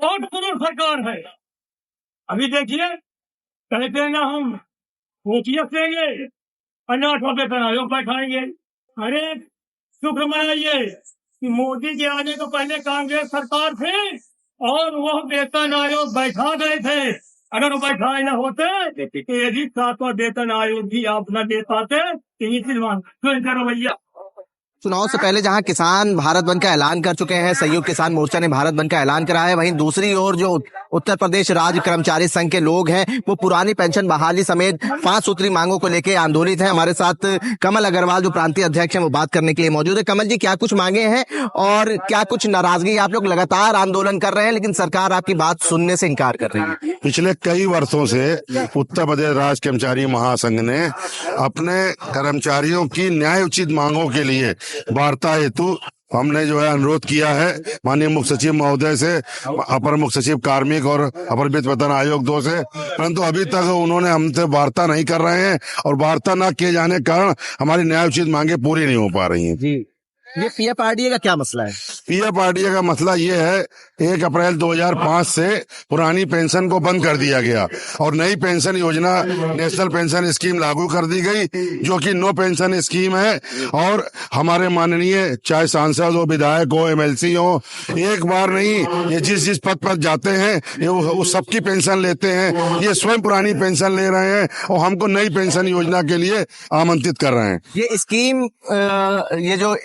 बहुत सुंदर सरकार है। अभी देखिए, कहते हैं ना हम ओटीएस लेंगे, अनाथ वेतन आयोग बैठाएंगे। अरे शुक्र मनाइए कि मोदी के आने को पहले कांग्रेस सरकार थी और वह वेतन आयोग बैठा गए थे। अगर वो बैठाए न होते तो यदि 7वां वेतन आयोग भी आप न दे पाते तो ये रवैया। चुनाव से पहले जहां किसान भारत बंद का ऐलान कर चुके हैं, संयुक्त किसान मोर्चा ने भारत बंद का ऐलान करा है, वहीं दूसरी ओर जो उत्तर प्रदेश राज्य कर्मचारी संघ के लोग हैं वो पुरानी पेंशन बहाली समेत 5 सूत्री मांगों को लेकर आंदोलित हैं। हमारे साथ कमल अग्रवाल जो प्रांतीय अध्यक्ष हैं वो बात करने के लिए मौजूद है। कमल जी, क्या कुछ मांगे हैं और क्या कुछ नाराजगी? आप लोग लगातार आंदोलन कर रहे हैं लेकिन सरकार आपकी बात सुनने से इनकार कर रही है। पिछले कई वर्षों से उत्तर प्रदेश राज्य कर्मचारी महासंघ ने अपने कर्मचारियों की न्याय उचित मांगों के लिए वार्ता हेतु हमने जो है अनुरोध किया है माननीय मुख्य सचिव महोदय से, अपर मुख्य सचिव कार्मिक और अपर वेतन आयोग 2 से, परंतु अभी तक उन्होंने हमसे वार्ता नहीं कर रहे हैं और वार्ता न किए जाने के कारण हमारी न्याय उचित मांगे पूरी नहीं हो पा रही हैं। जी, ये पीएफ आरडीए का क्या मसला है? पीएफ आरडीए का मसला ये है, 1 अप्रैल 2005 से पुरानी पेंशन को बंद कर दिया गया और नई पेंशन योजना नेशनल पेंशन स्कीम लागू कर दी गई, जो कि नो पेंशन स्कीम है। और हमारे माननीय चाहे सांसद हो, विधायक हो, एमएलसी हो, एक बार नहीं, ये जिस पद पर जाते हैं ये वो सबकी पेंशन लेते हैं। ये स्वयं पुरानी पेंशन ले रहे हैं और हमको नई पेंशन योजना के लिए आमंत्रित कर रहे हैं। ये स्कीम, ये जो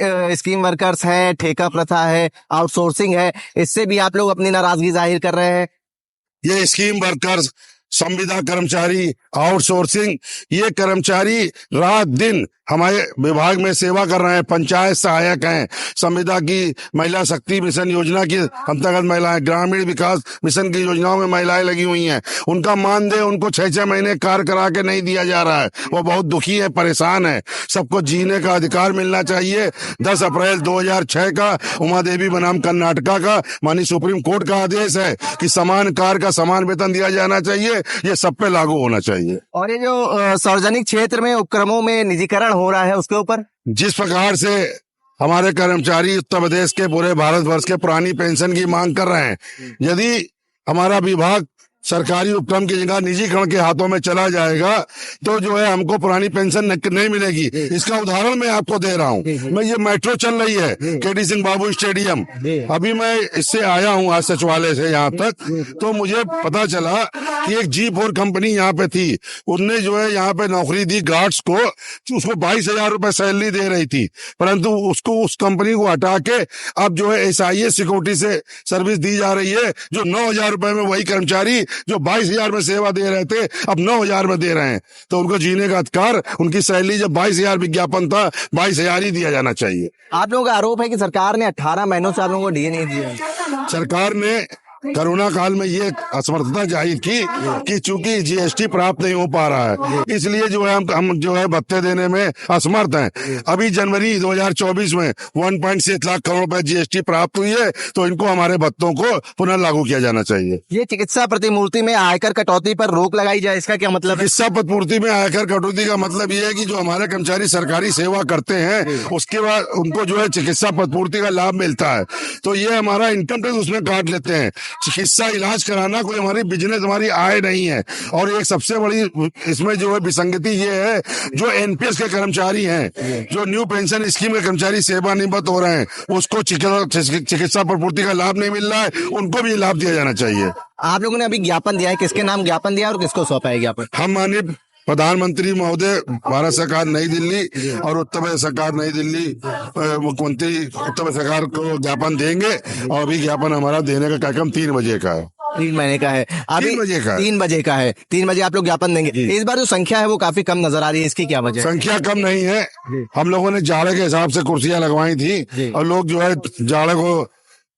स्कीम वर्कर्स है, ठेका प्रथा है, आउटसोर्सिंग है, इससे भी आप लोग अपनी नाराजगी जाहिर कर रहे हैं। ये स्कीम वर्कर्स, संविदा कर्मचारी, आउटसोर्सिंग, ये कर्मचारी रात दिन हमारे विभाग में सेवा कर रहे हैं, पंचायत सहायक हैं, संविदा की महिला शक्ति मिशन योजना की अंतर्गत महिलाएं, ग्रामीण विकास मिशन की योजनाओं में महिलाएं लगी हुई हैं। उनका मानदेय उनको 6-6 महीने कार्य करा के नहीं दिया जा रहा है। वो बहुत दुखी है, परेशान है। सबको जीने का अधिकार मिलना चाहिए। 10 अप्रैल 2006 का उमा देवी बनाम कर्नाटका का माननीय सुप्रीम कोर्ट का आदेश है कि समान कार्य का समान वेतन दिया जाना चाहिए, ये सब पे लागू होना चाहिए। और ये जो सार्वजनिक क्षेत्र में उपक्रमों में निजीकरण हो रहा है उसके ऊपर जिस प्रकार से हमारे कर्मचारी उत्तर प्रदेश के पूरे भारतवर्ष के पुरानी पेंशन की मांग कर रहे हैं, यदि हमारा विभाग सरकारी उपक्रम की जगह निजीकरण के हाथों में चला जाएगा तो जो है हमको पुरानी पेंशन नहीं मिलेगी। इसका उदाहरण मैं आपको दे रहा हूँ। मैं ये मेट्रो चल रही है केडी सिंह बाबू स्टेडियम, अभी मैं इससे आया हूँ आज सचिवालय से यहाँ तक, तो मुझे पता चला कि एक G4 कंपनी यहाँ पे थी, उसने जो है यहाँ पे नौकरी दी गार्ड्स को, उसको 22,000 रुपए सैलरी दे रही थी, परंतु उसको उस कंपनी को हटा के अब जो है SIA सिक्योरिटी से सर्विस दी जा रही है, जो 9,000 रुपए में वही कर्मचारी जो 22,000 में सेवा दे रहे थे अब 9,000 में दे रहे हैं। तो उनको जीने का अधिकार, उनकी सैलरी जब 22,000 विज्ञापन था 22,000 ही दिया जाना चाहिए। आप लोगों का आरोप है कि सरकार ने 18 महीनों से आप लोगों को डीए नहीं दिया। सरकार ने कोरोना काल में ये असमर्थता जाहिर की कि चूंकि GST प्राप्त नहीं हो पा रहा है, इसलिए जो है हम जो है भत्ते देने में असमर्थ हैं। अभी जनवरी 2024 में 1.6 लाख करोड़ रुपए GST प्राप्त हुई है, तो इनको हमारे भत्तों को पुनः लागू किया जाना चाहिए। ये चिकित्सा प्रतिपूर्ति में आयकर कटौती पर रोक लगाई जाए, इसका क्या मतलब है? चिकित्सा प्रतिपूर्ति में आयकर कटौती का मतलब ये है कि जो हमारे कर्मचारी सरकारी सेवा करते हैं उसके बाद उनको जो है चिकित्सा प्रतिपूर्ति का लाभ मिलता है, तो ये हमारा इनकम टैक्स उसमें काट लेते हैं। चिकित्सा इलाज कराना कोई हमारी बिजनेस, हमारी आय नहीं है। और एक सबसे बड़ी इसमें जो है विसंगति ये है, जो एनपीएस के कर्मचारी हैं, जो न्यू पेंशन स्कीम के कर्मचारी सेवानिवृत्त हो रहे हैं, उसको चिकित्सा प्रतिपूर्ति का लाभ नहीं मिल रहा है, उनको भी लाभ दिया जाना चाहिए। आप लोगों ने अभी ज्ञापन दिया है, किसके नाम ज्ञापन दिया और किसको सौंपा है ज्ञापन? हम माननीय प्रधानमंत्री महोदय, भारत सरकार नई दिल्ली और उत्तर प्रदेश सरकार नई दिल्ली, मुख्यमंत्री उत्तर प्रदेश सरकार को ज्ञापन देंगे और अभी ज्ञापन हमारा देने का कार्यक्रम 3 बजे का है। 3 महीने का है अभी? 3 बजे का है। 3 बजे का है। 3 बजे आप लोग ज्ञापन देंगे। इस बार जो संख्या है वो काफी कम नजर आ रही है, इसकी क्या वजह? संख्या कम नहीं है, हम लोगों ने जाड़े के हिसाब से कुर्सियां लगवाई थी और लोग जो है जाड़े को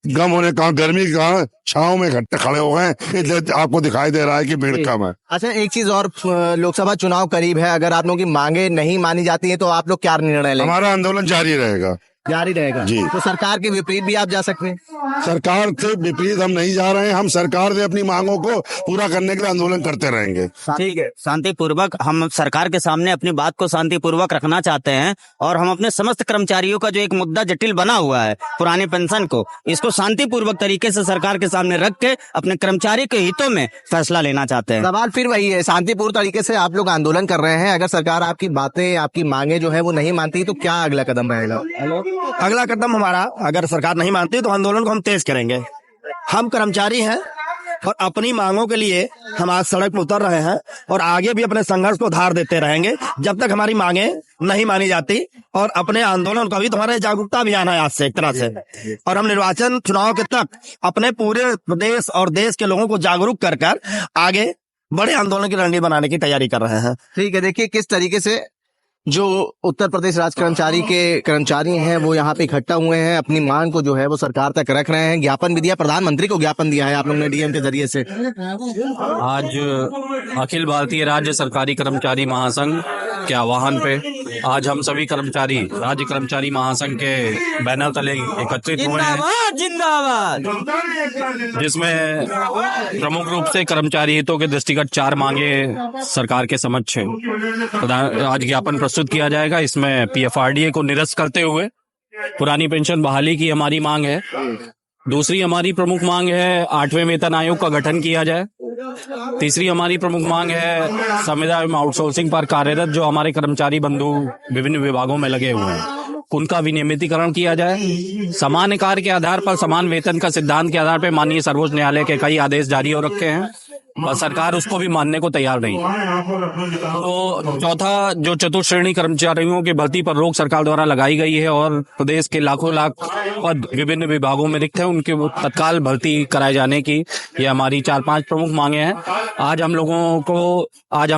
गम होने का, गर्मी का छांव में इकट्ठे खड़े हो गए, इसलिए आपको दिखाई दे रहा है कि भीड़ कम है। अच्छा, एक चीज और, लोकसभा चुनाव करीब है, अगर आप लोगों की मांगे नहीं मानी जाती है तो आप लोग क्या निर्णय लेंगे? हमारा आंदोलन जारी रहेगा। जारी रहेगा जी। तो सरकार के विपरीत भी आप जा सकते हैं। सरकार से विपरीत हम नहीं जा रहे हैं, हम सरकार से अपनी मांगों को पूरा करने के लिए आंदोलन करते रहेंगे। ठीक है, शांतिपूर्वक हम सरकार के सामने अपनी बात को शांतिपूर्वक रखना चाहते हैं और हम अपने समस्त कर्मचारियों का जो एक मुद्दा जटिल बना हुआ है पुरानी पेंशन को, इसको शांतिपूर्वक तरीके से सरकार के सामने रख के अपने कर्मचारी के हितों में फैसला लेना चाहते हैं। सवाल फिर वही है, शांतिपूर्ण तरीके से आप लोग आंदोलन कर रहे हैं, अगर सरकार आपकी बातें आपकी मांगे जो है वो नहीं मानती तो क्या अगला कदम रहेगा? अगला कदम हमारा, अगर सरकार नहीं मानती तो आंदोलन को हम तेज करेंगे। हम कर्मचारी हैं और अपनी मांगों के लिए हम आज सड़क पर उतर रहे हैं और आगे भी अपने संघर्ष को धार देते रहेंगे जब तक हमारी मांगे नहीं मानी जाती। और अपने आंदोलन का भी तुम्हारे जागरूकता अभियान है आज से एक तरह से, और हम निर्वाचन चुनाव के तक अपने पूरे प्रदेश और देश के लोगों को जागरूक कर आगे बड़े आंदोलन की रणनीति बनाने की तैयारी कर रहे हैं। ठीक है, देखिए किस तरीके से जो उत्तर प्रदेश राज्य कर्मचारी के कर्मचारी हैं वो यहाँ पे इकट्ठा हुए हैं, अपनी मांग को जो है वो सरकार तक रख रहे हैं। ज्ञापन भी दिया, प्रधानमंत्री को ज्ञापन दिया है आप लोगों ने डीएम के जरिए से। आज अखिल भारतीय राज्य सरकारी कर्मचारी महासंघ के आह्वान पे आज हम सभी कर्मचारी राज्य कर्मचारी महासंघ के बैनर तले एकत्रित हुए हैं, जिंदाबाद। जिसमें प्रमुख रूप से कर्मचारी हितों के दृष्टिगत 4 मांगे सरकार के समक्ष आज ज्ञापन प्रस्तुत किया जाएगा। इसमें पीएफआरडीए को निरस्त करते हुए पुरानी पेंशन बहाली की हमारी मांग है। दूसरी हमारी प्रमुख मांग है 8वें वेतन आयोग का गठन किया जाए। तीसरी हमारी प्रमुख मांग है संविदा एवं आउटसोर्सिंग पर कार्यरत जो हमारे कर्मचारी बंधु विभिन्न विभागों में लगे हुए हैं उनका विनियमितीकरण किया जाए। समान कार्य के आधार पर समान वेतन का सिद्धांत के आधार पर माननीय सर्वोच्च न्यायालय के कई आदेश जारी हो रखे हैं और सरकार उसको भी मानने को तैयार नहीं है। तो चौथा, जो चतुर्श्रेणी कर्मचारियों की भर्ती पर रोक सरकार द्वारा लगाई गई है और प्रदेश के लाखों लाख पद विभिन्न विभागों में रिक्त हैं, उनकी तत्काल भर्ती कराए जाने की ये हमारी 4-5 प्रमुख मांगे हैं। आज हम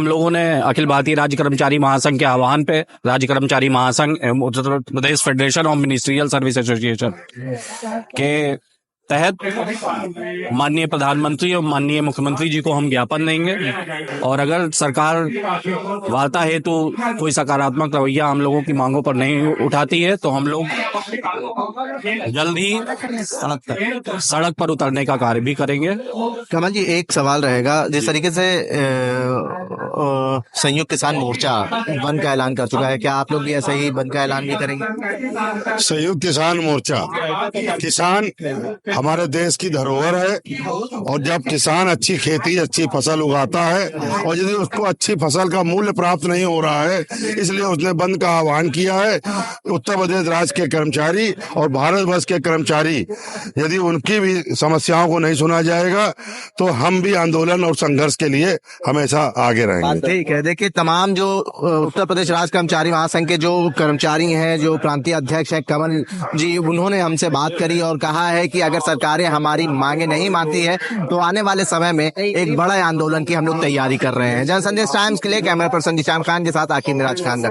लोगों ने अखिल भारतीय राज्य कर्मचारी महासंघ के आह्वान पे राज्य कर्मचारी महासंघ एवं Uttar Pradesh Federation of Ministerial Service Association के तहत माननीय प्रधानमंत्री और माननीय मुख्यमंत्री जी को हम ज्ञापन देंगे और अगर सरकार वार्ता हेतु कोई सकारात्मक रवैया हम लोगों की मांगों पर नहीं उठाती है तो हम लोग जल्द ही सड़क पर उतरने का कार्य भी करेंगे। कमल जी, एक सवाल रहेगा, जिस तरीके से संयुक्त किसान मोर्चा बंद का ऐलान कर चुका है, क्या आप लोग भी ऐसा ही बंद का ऐलान भी करेंगे? संयुक्त किसान मोर्चा, किसान हमारे देश की धरोहर है और जब किसान अच्छी खेती अच्छी फसल उगाता है और यदि उसको अच्छी फसल का मूल्य प्राप्त नहीं हो रहा है, इसलिए उसने बंद का आह्वान किया है। उत्तर प्रदेश राज्य के कर्मचारी और भारतवर्ष के कर्मचारी, यदि उनकी भी समस्याओं को नहीं सुना जाएगा तो हम भी आंदोलन और संघर्ष के लिए हमेशा आगे रहेंगे। ठीक है, देखिए तमाम जो उत्तर प्रदेश राज्य कर्मचारी महासंघ के जो कर्मचारी हैं, जो प्रांतीय अध्यक्ष हैं कमल जी, उन्होंने हमसे बात करी और कहा है कि अगर सरकारें हमारी मांगे नहीं मानती है तो आने वाले समय में एक बड़ा आंदोलन की हम लोग तैयारी कर रहे हैं। जनसंदेश टाइम्स के लिए कैमरा पर्सन निशान खान के साथ आकिब मिराज खान।